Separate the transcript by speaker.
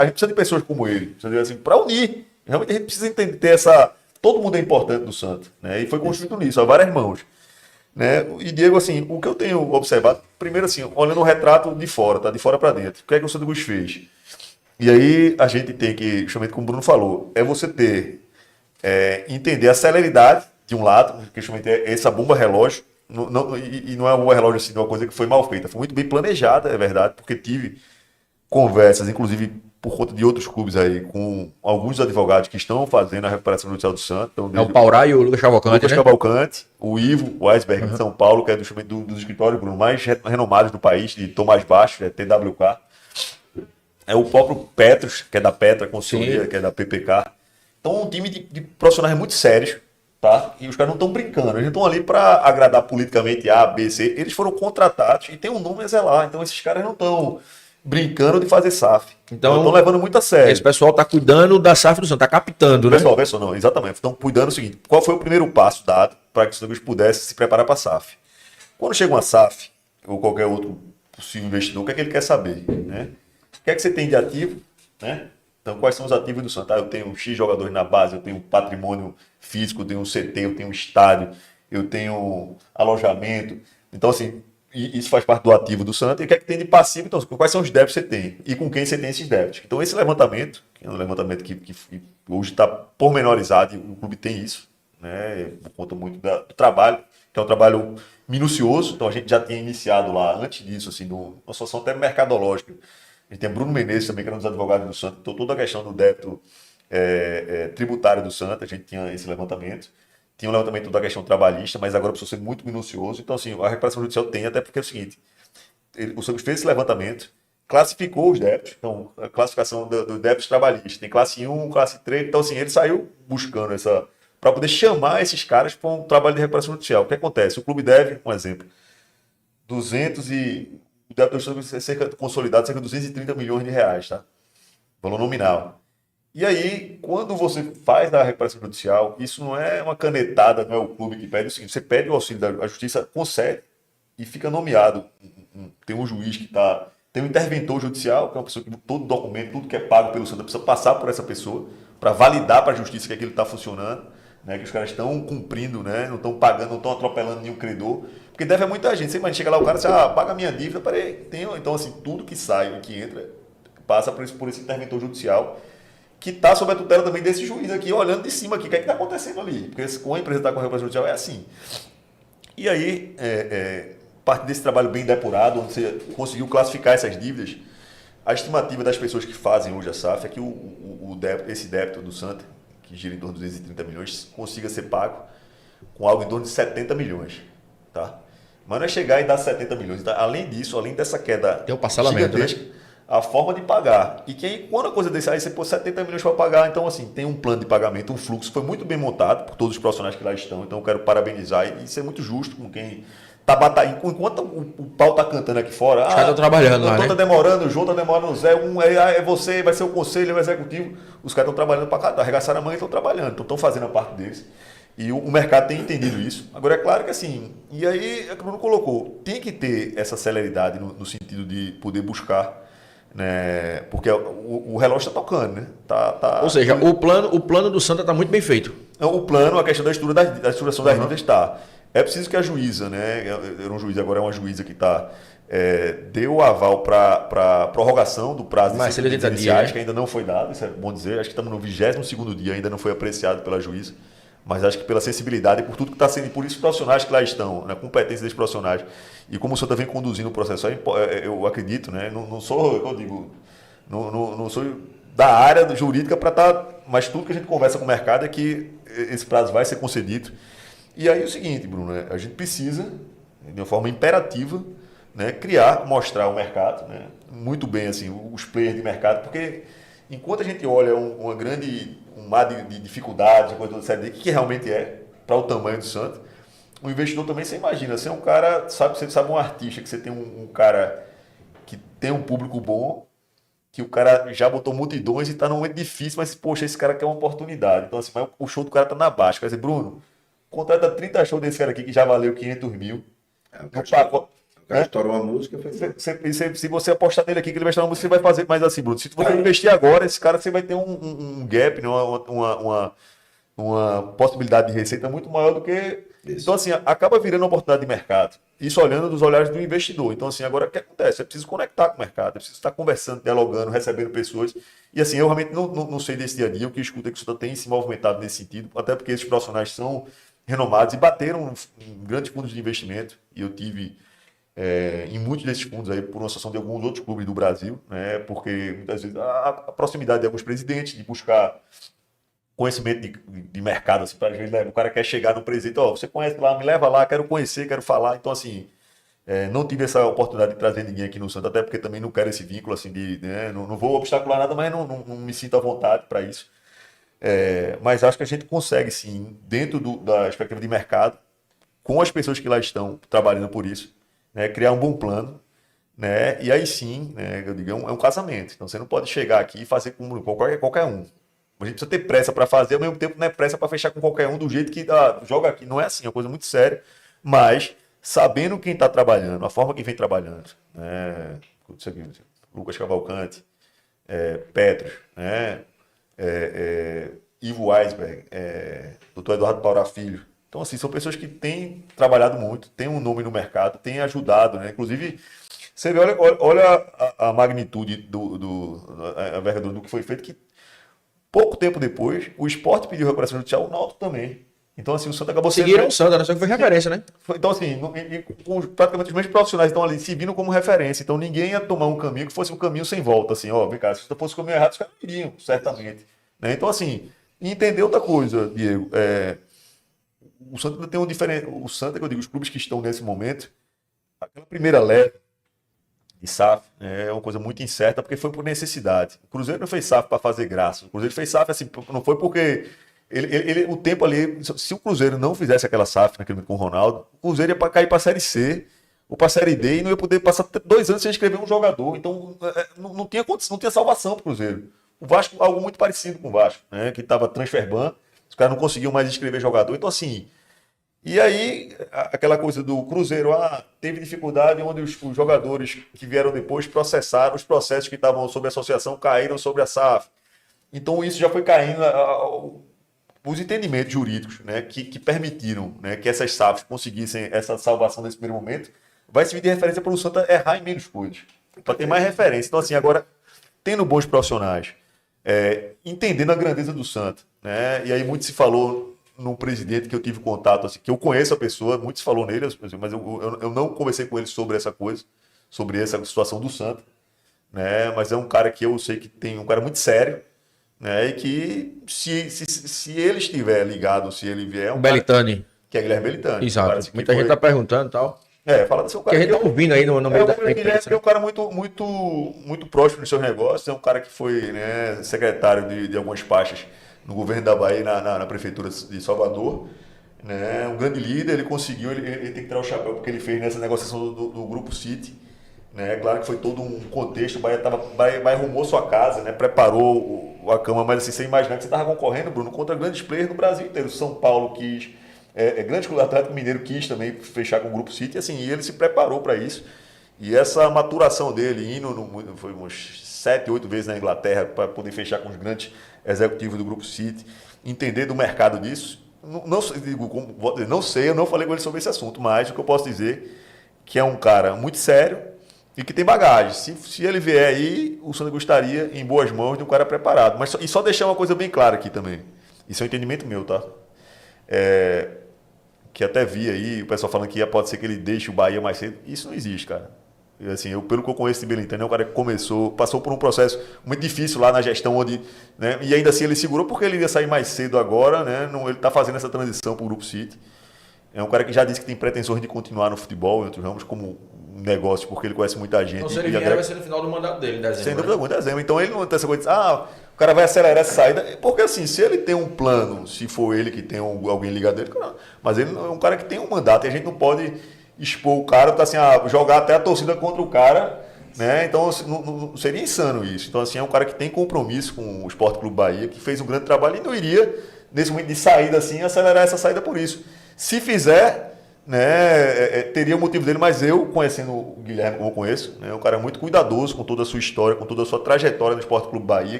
Speaker 1: a gente precisa de pessoas como ele, assim, para unir. Realmente a gente precisa entender, ter essa... Todo mundo é importante do Santa, né? E foi construído nisso, a várias mãos. Né? E Diego, assim, o que eu tenho observado, primeiro assim, olhando o retrato de fora, tá? De fora para dentro. O que é que o Santa Cruz fez? E aí a gente tem que, justamente como o Bruno falou, é você ter, entender a celeridade de um lado, que justamente é essa bomba relógio, e não é uma bomba relógio assim, de uma coisa que foi mal feita, foi muito bem planejada, é verdade, porque tive conversas, inclusive por conta de outros clubes aí, com alguns advogados que estão fazendo a recuperação judicial do Santos. Então,
Speaker 2: É o Paurá e o Lucas Cavalcante,
Speaker 1: Lucas
Speaker 2: né?
Speaker 1: Cavalcante, o Ivo Weisberg de São Paulo, que é dos escritórios, Bruno, mais renomados do país, de Tomás Baixo, TWK. É o próprio Petros, que é da Petra Consultoria, que é da PPK. Então, um time de profissionais muito sérios, tá? E os caras não estão brincando, eles não estão ali para agradar politicamente A, B, C. Eles foram contratados e tem um nome a zelar. Então, esses caras não estão brincando de fazer SAF. Então, estão levando muito a sério.
Speaker 2: Esse pessoal está cuidando da SAF do Santa, está captando, né?
Speaker 1: Pessoal, não, exatamente. Estão cuidando do seguinte: qual foi o primeiro passo dado para que o Santa Cruz pudesse se preparar para a SAF? Quando chega uma SAF, ou qualquer outro possível investidor, o que é que ele quer saber? Né? O que é que você tem de ativo? Né? Então, quais são os ativos do Santa? Eu tenho X jogadores na base, eu tenho patrimônio físico, eu tenho um CT, eu tenho um estádio, eu tenho alojamento. Então, assim, isso faz parte do ativo do Santa. E o que é que tem de passivo? Então, quais são os débitos que você tem? E com quem você tem esses débitos? Então, esse levantamento, que é um levantamento que hoje está pormenorizado, e o clube tem isso, né? Por conta muito do trabalho, que é um trabalho minucioso. Então, a gente já tinha iniciado lá, antes disso, assim, uma situação até mercadológica. A gente tem Bruno Menezes também, que era um dos advogados do Santa. Então, toda a questão do débito tributário do Santa, a gente tinha esse levantamento. Tinha um levantamento da questão trabalhista, mas agora precisa ser muito minucioso. Então, assim, a recuperação judicial tem, até porque é o seguinte: o Santa fez esse levantamento, classificou os débitos. Então, a classificação do débitos trabalhistas. Tem classe 1, classe 3. Então, assim, ele saiu buscando essa... para poder chamar esses caras para um trabalho de recuperação judicial. O que acontece? O clube deve, um exemplo, 200 e... O débito do Santa Cruz é consolidado, cerca de 230 milhões de reais, tá? Valor nominal. E aí, quando você faz a recuperação judicial, isso não é uma canetada, não é o clube que pede. É o seguinte: você pede o auxílio da justiça, concede e fica nomeado. Tem um juiz que está... Tem um interventor judicial, que é uma pessoa que todo documento, tudo que é pago pelo Santa precisa passar por essa pessoa para validar para a justiça que aquilo está funcionando, né, que os caras estão cumprindo, né, não estão pagando, não estão atropelando nenhum credor. Porque deve a muita gente. Você imagina, chega lá o cara e diz: paga a minha dívida. Peraí, então, assim, tudo que sai e que entra passa por esse interventor judicial, que está sob a tutela também desse juiz aqui, olhando de cima aqui, o que é que está acontecendo ali. Porque com a empresa está com a recuperação judicial é assim. E aí, parte desse trabalho bem depurado, onde você conseguiu classificar essas dívidas, a estimativa das pessoas que fazem hoje a SAF é que esse débito do Santa, que gira em torno de 230 milhões, consiga ser pago com algo em torno de 70 milhões. Tá? Mas não é chegar e dar 70 milhões. Tá? Além disso, além dessa queda
Speaker 2: tem um parcelamento,
Speaker 1: gigantesca, né? A forma de pagar. E que aí, quando a coisa desse, aí você pôs 70 milhões para pagar. Então, assim, tem um plano de pagamento, um fluxo, foi muito bem montado por todos os profissionais que lá estão. Então, eu quero parabenizar e ser muito justo com quem está batalhando. Enquanto o pau está cantando aqui fora,
Speaker 2: os caras estão trabalhando lá, né?
Speaker 1: Tá demorando, o João está demorando, o Zé, é você, vai ser o conselho, é o executivo. Os caras estão trabalhando para cá, arregaçaram a mão e estão trabalhando. Então, estão fazendo a parte deles. E o mercado tem entendido isso. Agora, é claro que assim, e aí, é que o Bruno colocou, tem que ter essa celeridade no sentido de poder buscar, né? Porque o relógio está tocando, né?
Speaker 2: Ou seja, o plano do Santa está muito bem feito.
Speaker 1: O plano, a questão da estruturação das dívidas está. É preciso que a juíza, né? Era um juiz, agora é uma juíza que está... deu o aval para prorrogação do prazo
Speaker 2: de
Speaker 1: 80 dias, que ainda não foi dado, isso é bom dizer. Acho que estamos no 22º dia, ainda não foi apreciado pela juíza. Mas acho que pela sensibilidade e por tudo que está sendo, por esses profissionais que lá estão, na competência desses profissionais, e como o senhor vem conduzindo o processo, eu acredito, né? Não sou, eu digo, não sou da área jurídica para estar, mas tudo que a gente conversa com o mercado é que esse prazo vai ser concedido. E aí é o seguinte, Bruno, a gente precisa, de uma forma imperativa, né, mostrar ao mercado, né, muito bem assim, os players de mercado, porque enquanto a gente olha um mar de dificuldades, coisa toda série, o que realmente é para o tamanho do Santa, o investidor também, você imagina, você é um cara, você sabe um artista, que você tem um cara que tem um público bom, que o cara já botou multidões e está num momento difícil, mas, poxa, esse cara quer uma oportunidade. Então, assim, mas o show do cara está na baixa. Quer dizer, Bruno, contrata 30 shows desse cara aqui que já valeu 500 mil.
Speaker 2: Eu quero
Speaker 3: cara estourou uma música, foi
Speaker 1: Se você apostar nele aqui, que ele vai estourar uma música, você vai fazer mais assim, Bruno. Se você investir agora, esse cara você vai ter um gap, né? Uma possibilidade de receita muito maior do que...
Speaker 3: Isso.
Speaker 1: Então, assim, acaba virando uma oportunidade de mercado. Isso olhando dos olhares do investidor. Então, assim, agora o que acontece? É preciso conectar com o mercado, é preciso estar conversando, dialogando, recebendo pessoas. E, assim, eu realmente não sei desse dia a dia, o que eu escuto é que o Santa tem se movimentado nesse sentido, até porque esses profissionais são renomados e bateram em grandes fundos de investimento. E eu tive em muitos desses fundos aí, por uma associação de alguns outros clubes do Brasil, né? Porque muitas vezes a proximidade de alguns presidentes, de buscar conhecimento de mercado, assim, para gente, né? O cara quer chegar no presidente, ó, você conhece lá, me leva lá, quero conhecer, quero falar. Então, assim, não tive essa oportunidade de trazer ninguém aqui no Santos, até porque também não quero esse vínculo, assim, né? Não vou obstacular nada, mas não me sinto à vontade para isso. Mas acho que a gente consegue, sim, dentro da expectativa de mercado, com as pessoas que lá estão trabalhando por isso, né? Criar um bom plano, né? E aí sim, né? Eu digo, é um casamento. Então, você não pode chegar aqui e fazer com qualquer um. A gente precisa ter pressa para fazer, ao mesmo tempo não é pressa para fechar com qualquer um do jeito que joga aqui. Não é assim, é uma coisa muito séria, mas sabendo quem está trabalhando, a forma que vem trabalhando, né? Lucas Cavalcante, Petros, né? Ivo Weisberg, Dr. Eduardo Paura Filho. Então, assim, são pessoas que têm trabalhado muito, têm um nome no mercado, têm ajudado, né? Inclusive, você vê, olha a magnitude a envergadura do que foi feito, que pouco tempo depois, o Sport pediu recuperação judicial, o Náutico também. Então, assim, o Santa acabou sendo...
Speaker 2: Seguiram o Santa, né? Só que foi referência, né?
Speaker 1: Então, assim, praticamente os mesmos profissionais estão ali se vindo como referência. Então, ninguém ia tomar um caminho que fosse um caminho sem volta. Assim, ó, vem cá, se fosse o caminho errado, os caras iriam, certamente. Né? Então, assim, entender outra coisa, Diego. O Santa ainda tem um diferente. O Santa, que eu digo, os clubes que estão nesse momento, aquela primeira leva de SAF é uma coisa muito incerta, porque foi por necessidade. O Cruzeiro não fez SAF para fazer graça. O Cruzeiro fez SAF assim, não foi porque o tempo ali, se o Cruzeiro não fizesse aquela SAF naquele momento com o Ronaldo, o Cruzeiro ia cair para a Série C ou para a Série D e não ia poder passar 2 anos sem inscrever um jogador. Então não tinha condição, não tinha salvação para o Cruzeiro. O Vasco, algo muito parecido com o Vasco, né? Que estava transfer ban, os caras não conseguiam mais inscrever jogador. Então, assim. E aí, aquela coisa do Cruzeiro, teve dificuldade onde os jogadores que vieram depois processaram, os processos que estavam sobre a associação caíram sobre a SAF. Então, isso já foi caindo, os entendimentos jurídicos, né, que permitiram, né, que essas SAFs conseguissem essa salvação nesse primeiro momento, vai servir de referência para o Santa errar em menos coisas, para ter mais referência. Então, assim, agora, tendo bons profissionais, entendendo a grandeza do Santa, né, e aí muito se falou no presidente que eu tive contato, assim, que eu conheço a pessoa, muito se falou nele, mas eu não conversei com ele sobre essa coisa, sobre essa situação do Santa, né? Mas é um cara que eu sei que tem um cara muito sério, né? E que se ele estiver ligado, se ele vier,
Speaker 2: Belitani.
Speaker 1: Que é Guilherme Belitani.
Speaker 2: Exato.
Speaker 1: Assim,
Speaker 2: Muita gente tá perguntando e tal.
Speaker 1: Fala desse cara.
Speaker 2: Que a gente tá ouvindo aí no meio da
Speaker 1: imprensa. É um cara muito próximo nos seus negócios, é um cara que foi, né, secretário de algumas pastas no governo da Bahia, na prefeitura de Salvador, né? Um grande líder, ele conseguiu, ele tem que tirar o chapéu porque ele fez nessa negociação do Grupo City, né? Claro que foi todo um contexto, o Bahia arrumou sua casa, né? Preparou a cama, mas assim, você imaginar que você estava concorrendo, Bruno, contra grandes players no Brasil inteiro. São Paulo quis, grande clube Atlético Mineiro quis também fechar com o Grupo City, assim, e ele se preparou para isso. E essa maturação dele, foi uns 7, 8 vezes na Inglaterra para poder fechar com os grandes executivos do Grupo City, entender do mercado disso. Não sei, eu não falei com ele sobre esse assunto, mas o que eu posso dizer que é um cara muito sério e que tem bagagem. Se ele vier aí, o Santa gostaria em boas mãos de um cara preparado. Mas só deixar uma coisa bem clara aqui também. Isso é um entendimento meu, tá? Que até vi aí o pessoal falando que pode ser que ele deixe o Bahia mais cedo. Isso não existe, cara. Assim, pelo que eu conheço de Belintani, é um cara que passou por um processo muito difícil lá na gestão, onde, né, e ainda assim ele segurou porque ele ia sair mais cedo agora, né, ele está fazendo essa transição para o Grupo City. É um cara que já disse que tem pretensões de continuar no futebol, em outros ramos, como negócio, porque ele conhece muita gente.
Speaker 2: Então, se ele vier, vai ser no final do mandato dele, em dezembro.
Speaker 1: Sem dúvida alguma, em dezembro. Então ele não tem essa coisa de o cara vai acelerar essa saída. Porque assim, se ele tem um plano, se for ele que tem alguém ligado dele, mas ele é um cara que tem um mandato e a gente não pode expor o cara, tá assim, jogar até a torcida contra o cara, né? Então não seria insano isso. Então, assim, é um cara que tem compromisso com o Sport Clube Bahia, que fez um grande trabalho e não iria, nesse momento de saída, assim, acelerar essa saída por isso. Se fizer, né, teria o motivo dele, mas eu, conhecendo o Guilherme, como eu conheço, né, um cara muito cuidadoso com toda a sua história, com toda a sua trajetória no Sport Clube Bahia,